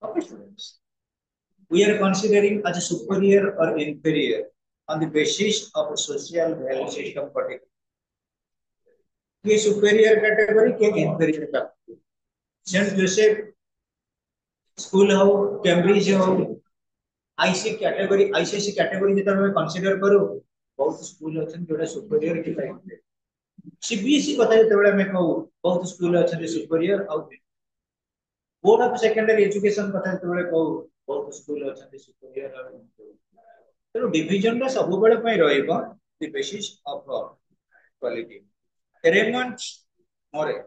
Okay, students. We are considering as a superior or inferior on the basis of a social value system particular. ये superior category के inferior category. Saint Joseph school हो Cambridge हो IC category ICSE category जेता हम consider करू बहुत school अछन जोडा superior की टाइप सीबीएसई कथा जेतेबेले हम कहू बहुत स्कूल अछन सुपीरियर आउ बोर्ड ऑफ सेकेंडरी एजुकेशन कथा जेतेबेले कहू बहुत स्कूल अछन सुपीरियर आउ तेणु डिविजन सब बेले रहा the basis of quality Raymond Murray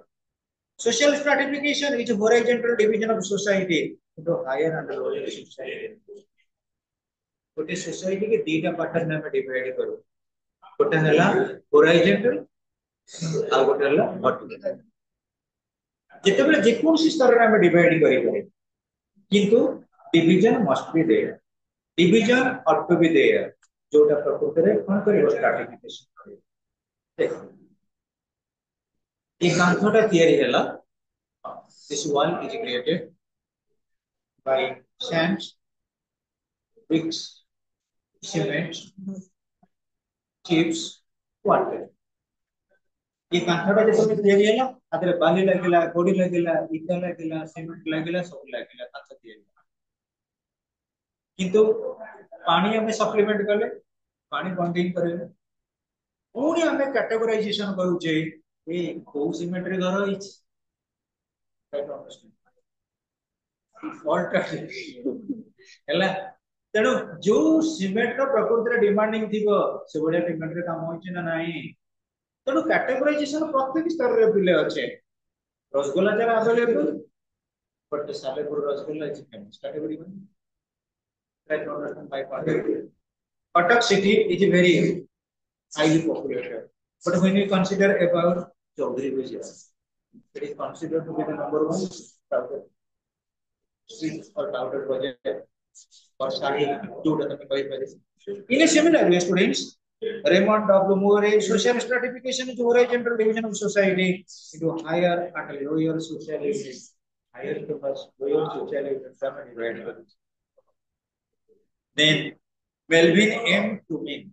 social stratification is a horizontal division of society into higher and lower society गोटे सोसाइटी के दीटा पार्ट में डिवाइड करू गोटे हला होराइजोंटल आ गोटे हला वर्टिकल जेतेबेले जेकोसी स्तर रे हम डिवाइड करि पारे किंतु division must be there division ought to be there जोटा प्रकृति रे कोन करियो स्ट्रैटिफिकेशन करियो देखो ये कांथोटा थियरी हला this wall is created by sand bricks cement chips water ये कांथाटा जब तैयारी है ना अदर बाली लगेला गोडी लगेला इटा लगेला सीमेंट लगेला सब लगेला कांथा तैयारी किंतु पानी हमें सप्लीमेंट करले पानी बॉन्डिंग करेले पुणी हमें कैटेगराइजेशन करूचे ए को सीमेंट रे घर हिच राइट अंडरस्टैंड फॉल्ट हैला तेणु जो सीमेंट रो प्रकृति रे डिमांडिंग थिबो से बडे सीमेंट रे काम होइछ ना नाही तेणु कैटेगराइजेशन प्रत्येक स्तर रे पिले अच्छे रसगोला जरा available but Salepur rasgulla is famous category में right understand by Cuttack city is very highly populated but when you consider about Chaudhary Vijaya it is considered to be the number one crowded street or crowded project or Shadi जोड़ा तक कहीं पर in a similar way students Raymond W. Moore social stratification is horizontal division of society into higher and lower social units higher to first lower social units then Melvin M. to mean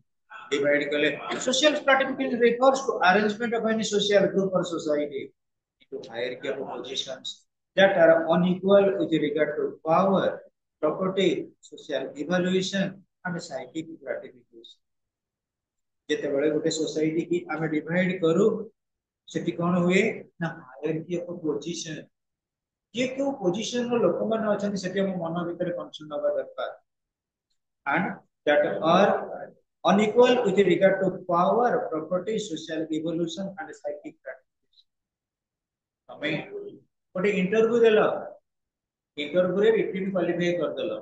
divide kale social stratification refers to arrangement of any social group or society into hierarchy of positions that are unequal with regard to power, property, social evaluation and psychic gratification. ଯେତେବେଳେ ଗୋଟେ society की ଆମେ divide करू सेठी कोन हुए ना hierarchy of position किए क्यों position रो लोक मान अछन सेठी हम मन भीतर कन्सर्न होगा दरकार and that are unequal with regard to power, property, social evolution and psychic gratification. हमें गोटे इंटरव्यू देला इंटरव्यू रे रिटन क्वालिफाई कर देला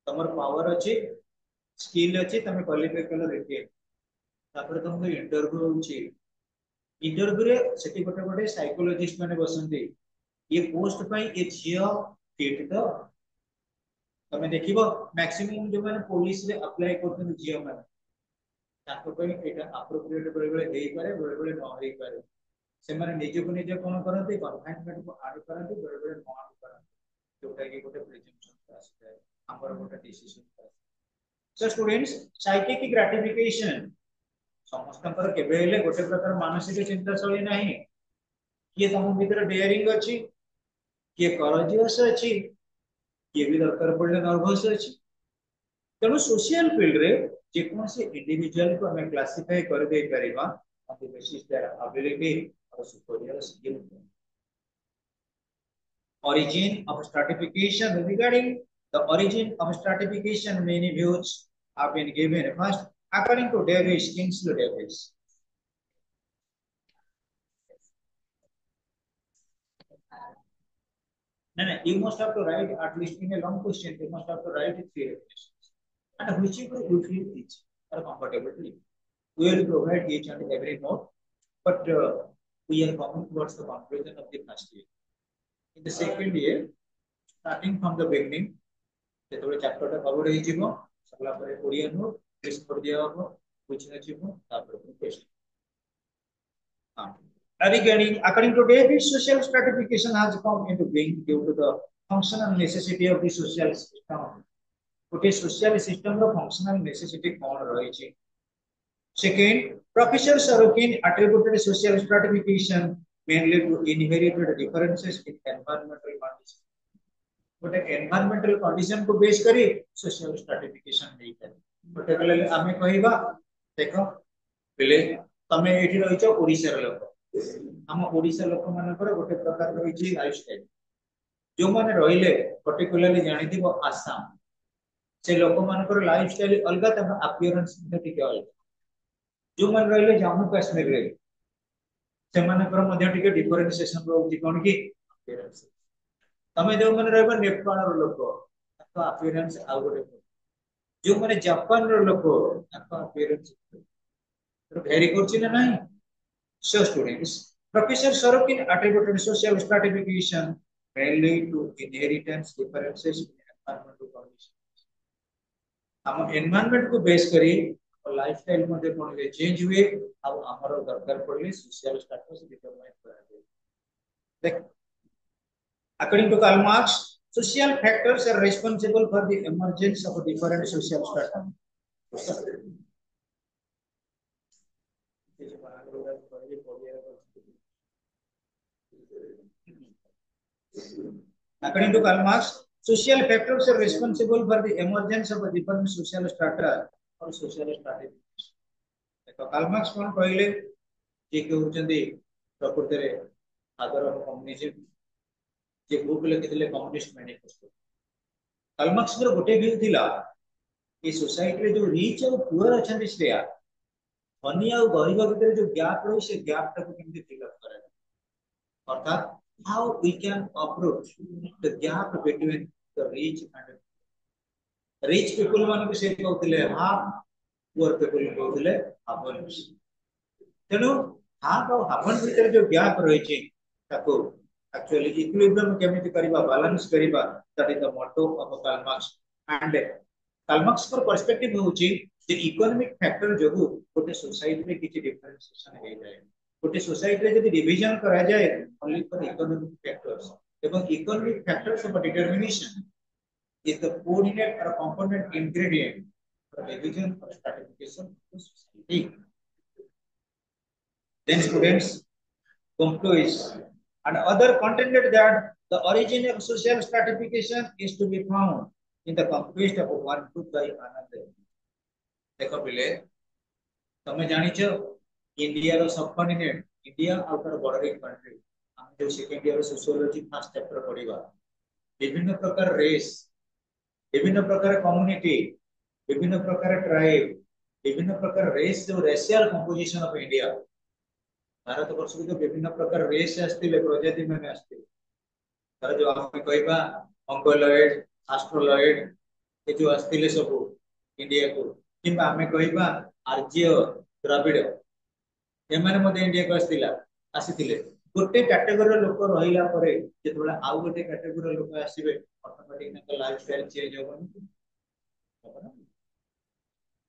तमर पावर अछि स्किल अछि तमे क्वालिफाई कलो रिटन तापर तुमको इंटरव्यू होछि इंटरव्यू रे सेठी गोटे गोटे साइकोलॉजिस्ट माने बसंती ये पोस्ट पई ए झियो फिट द तमे देखिबो मैक्सिमम जो माने पुलिस रे अप्लाई करथन झियो माने ताको पई एटा अप्रोप्रिएट बेले बेले हेई पारे बेले बेले न हेई पारे से माने निजे को निजे कोन करनते कन्फाइनमेंट को आड करनते बेले बेले न आड करनते जोटा कि गोटे प्रेजेंटेशन आसी जाय हमर गोटे decision so students psychic gratification समस्त पर केबे हेले गोटे प्रकार मानसिक चिंता शैली नाही किए तम भीतर डेयरिंग अछि किए करेजियस अछि किए भी दरकार पड़ले नर्वस अछि तेणु सोशल फील्ड रे जेकोसी इंडिविजुअल को हमें क्लासिफाई कर दे परिबा on the basis there ability और superior skill origin of stratification regarding the origin of stratification many views have been given first according to Davis Kingsley Davis no you must have to write at least in a long question you must have to write 3 definitions and whichever you feel each are comfortable to you we will provide each and every note but we are coming towards the conclusion of the first year in the second year starting from the beginning जेतबे chapter टा cover हे जिवो सकला परे Korea note list कर दिया हो कुछ न जिवो तापर टेस्ट हां regarding according to Davis social stratification has come into being due to the functional necessity of the social system गोटे सोशल सिस्टम रो फंक्शनल नेसेसिटी कौन रही second professor Sorokin attributed social stratification mainly to inherited differences in environmental conditions गोटे environmental condition को base करी social stratification नहीं करे गोटे बेले आमे कहबा देखो बेले तमे एठी रहिचो ओडिसा रे लोक हम ओडिसा लोक मानकर गोटे प्रकार रहिची लाइफस्टाइल जो माने रहिले पर्टिकुलरली जानिथिबो आसाम से लोक मानकर लाइफस्टाइल अलगा तम अपीयरेंस टिके अलगा जो माने रहिले जम्मू काश्मीर रे से मानकर मध्ये टिके डिफरेंशिएशन रहउची कोन की अपीयरेंस तमे जो माने रहबा नेपाल रो लोक ताको अपीयरेंस आउ गोटे जो माने जापान रो लोक ताको अपीयरेंस भेरी करछि ना नहीं so students professor Sorokin attributed social stratification mainly to inheritance differences in environmental conditions हम एनवायरनमेंट को बेस करी और लाइफस्टाइल मध्ये कोन ले चेंज हुए अब हमरो दरकार पड़ले सोशल स्टेटस डिटरमाइन करा दे देख according to Karl Marx social factors are responsible for the emergence of different social strata according to Karl Marx social factors are responsible for the emergence of different social strata or social stratification तो Karl Marx कोन कहले जे के होचंदी प्रकृति रे author of communism जे book लिखितले कम्युनिस्ट मैनिफेस्टो कार्ल मार्क्स रो गोटे व्यू थिला कि सोसाइटी रे जो रिच और पुअर अछंती श्रेया धनी और गरीब भीतर जो गैप रही से गैप टाको केमति फिल अप करा अर्थात how we can approach the gap between the rich and rich people मान को से कहउतले हाफ पुअर पीपल कहउतले हाफ तेणु हाफ और हाफ भीतर जो गैप रही छि ताको एक्चुअली इक्विलिब्रियम केमिति करबा बैलेंस करबा that is the motto of Karl Marx and Karl Marx पर पर्सपेक्टिव होची जे इकोनॉमिक फैक्टर जोगु गोटे सोसाइटी रे किछि डिफरेंशिएशन हे जाय गोटे सोसाइटी रे जदि डिवीजन करा जाय ओनली फॉर इकोनॉमिक फैक्टर्स एवं economic factors of determination is the coordinate और component ingredient for division or stratification of society. Then students conclude and other contended that the origin of social stratification is to be found in the conquest of one group by another. देखो पिले तमे जानिछो India रो subcontinent India outer bordering country हम जो second year sociology first chapter पढिबा विभिन्न प्रकार रेस विभिन्न प्रकार कम्युनिटी विभिन्न प्रकार ट्राइब विभिन्न प्रकार रेस जो racial composition of India Bharat वर्ष को विभिन्न प्रकार रेस आस्तिले प्रजाति माने आस्तिले तर जो हम कहबा मंगोलॉइड एस्ट्रोलॉइड ये जो आस्तिले सब इंडिया को किबा हमें कहबा आर्य द्रविड़ एमाने मध्ये इंडिया को आस्तिला आसीतिले गोटे कैटेगरी लोक रहिला परे जेतबेला आउ गोटे कैटेगरी लोक आसीबे ऑटोमेटिक न लाइफस्टाइल चेंज होबनी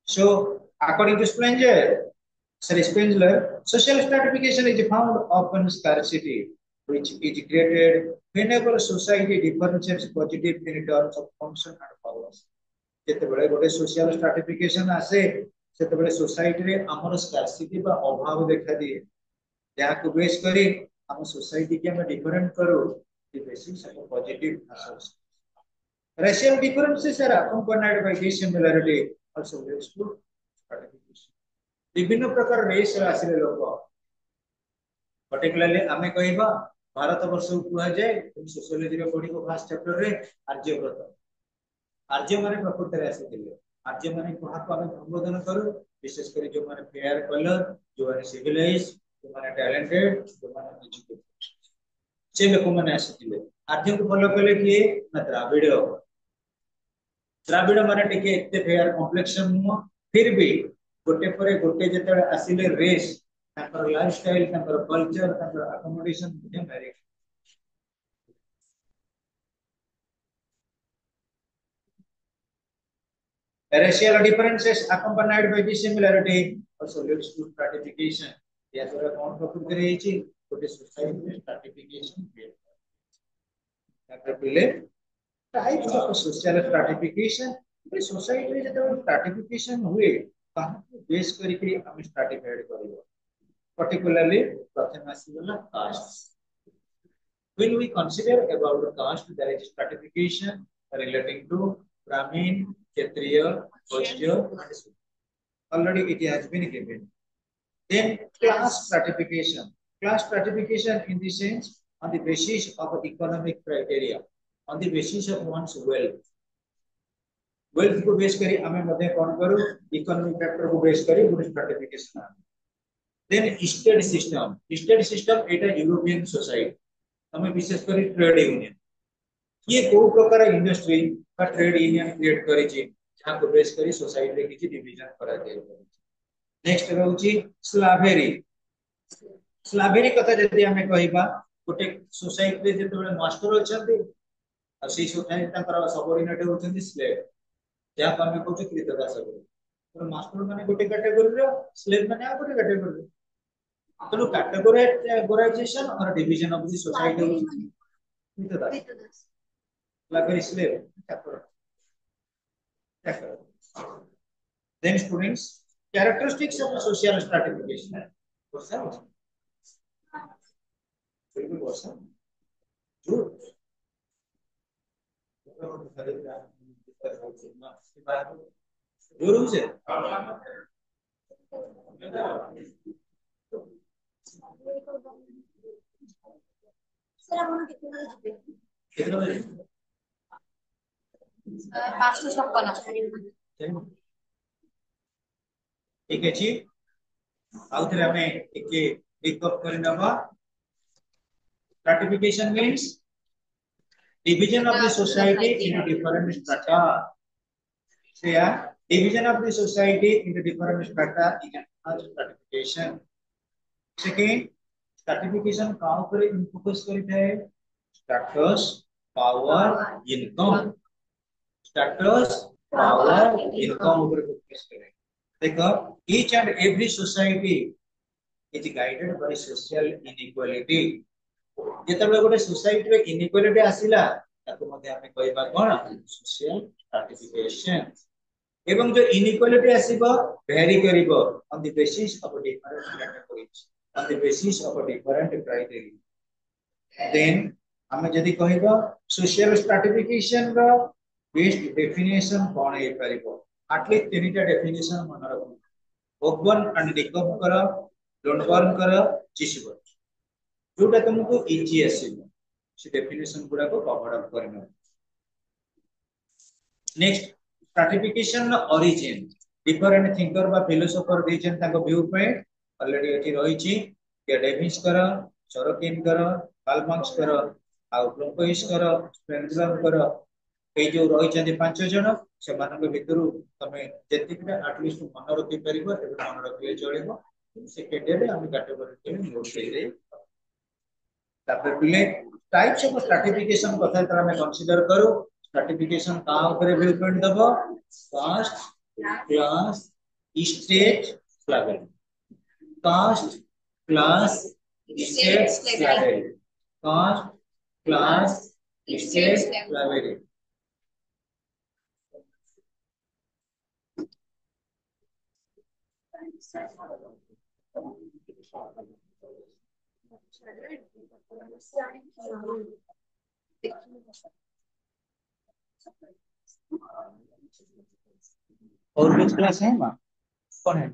So, according to Spengler, social stratification is found often scarcity, which is created whenever society differentiates positive in terms of function and powers. जेतेबेले गोटे social stratification आसे सेतेबेले सोसाइटी रे हमर scarcity बा अभाव देखा दिए जहा को बेस करी हम सोसाइटी के हम डिफरेंट करू द बेसिस ऑफ पॉजिटिव असोर्स racial differences are accompanied by dissimilarity also leads to stratification विभिन्न प्रकार रेस आसिले लोक पर्टिकुलरली हमें कहबा भारत वर्ष कुआ जाय सोशियोलॉजी रे पढिबो फर्स्ट चैप्टर रे आर्यव्रत आर्य माने प्रकृति रे आसीले आर्य माने कोहा को हमें संबोधन करू विशेष कर जो माने फेयर कलर जो माने सिविलाइज जो माने टैलेंटेड जो माने एजुकेटेड से लोक माने आसीले आर्य को फॉलो कले किए ना द्राविड़ माने टिके एते फेयर कॉम्प्लेक्शन नु फिर भी गोटे परे गोटे जेते आसिले रेस ताकर लाइफस्टाइल ताकर कल्चर ताकर अकोमोडेशन मध्ये Mary racial differences accompanied by dissimilarity also leads to stratification या तोरा कौन प्रकृति रही छी गोटे सोसाइटी में स्ट्रैटिफिकेशन क्रिएट तापर पहिले टाइप्स ऑफ सोशल स्ट्रैटिफिकेशन ये सोसाइटी रे जब स्ट्रैटिफिकेशन हुए ताको बेस करके हम स्ट्रैटिफाइड करियो पर्टिकुलरली प्रथम आसीगला cast when we consider about the caste there is stratification relating to brahmin kshatriya vaishya and shudra already it has been given then class stratification in the sense on the basis of economic criteria on the basis of one's wealth को base करी हमें मध्य कौन करू economic factor को base करी good stratification then state system एटा European society हमें विशेष करी ट्रेड यूनियन ये को प्रकार इंडस्ट्री का ट्रेड यूनियन क्रिएट करी छी जहां को बेस करी सोसाइटी रे किछि डिवीजन करा जाय नेक्स्ट रहउची स्लावेरी स्लावेरी कथा जति हमें कहिबा गोटे सोसाइटी रे जते मास्टर अछंती आ सी सोसाइटी ताकर सबऑर्डिनेट होचंती स्लेव जहां हमें कहू कृतदास तो मास्टर माने गोटे कैटेगरी रो स्लेव माने आ गोटे कैटेगरी रो तो कैटेगोराइजेशन और डिवीजन ऑफ द सोसाइटी कृतदास like slave then students characteristics of the social stratification वर्षा बिल्कुल वर्षा झूठ जोर से कितना बजे 5:56 ठीक अछि आउ थरे हमें एक रिकप कर नबा stratification means division of the society into different strata here division of the society into different strata is a stratification second stratification का ऊपर फोकस करता है status power income status power income ऊपर फोकस करें देखो each and every society is guided by social inequality जेतबे गोटे society रे inequality आसिला ताको मध्ये हमें कहबा कोन सोशल स्ट्रैटिफिकेशन एवं जो इनइक्वालिटी आसीबो वेरी करिवो on the basis of different categories on the basis of different criteria then हमें जदी कहबा सोशल स्ट्रैटिफिकेशन रो बेस्ट डेफिनेशन कोन हे परिबो एटलीस्ट तीनटा डेफिनेशन मन रखो ओपन एंड डिकप करो लोनबर्न करो चिसिबो जोटा तुमको इजी आसीबो से डेफिनेशन गुडा को कवर अप करनो next stratification origin different thinker बा फिलोसोफर देजन ताको व्यू पॉइंट ऑलरेडी एठी रही छी के डेविस करो सोरोकिन करो कार्ल मार्क्स करो आ ब्लूमक्विस्ट करो स्पेंसर करो ए जो रही छथि पांच जण से मानक भितरु तमे जेतिकटा एटलीस्ट मन रखि परिबो एबे मन रखिले चलिबो सेकेंड रे हम कैटेगरी के नोट दे पिले टाइप्स ऑफ स्ट्रैटिफिकेशन कथा तरह में कंसीडर करो स्ट्रैटिफिकेशन का ऊपर व्यू पॉइंट दबो caste class state level caste class state level caste class state level और कुछ क्लास है मां कौन है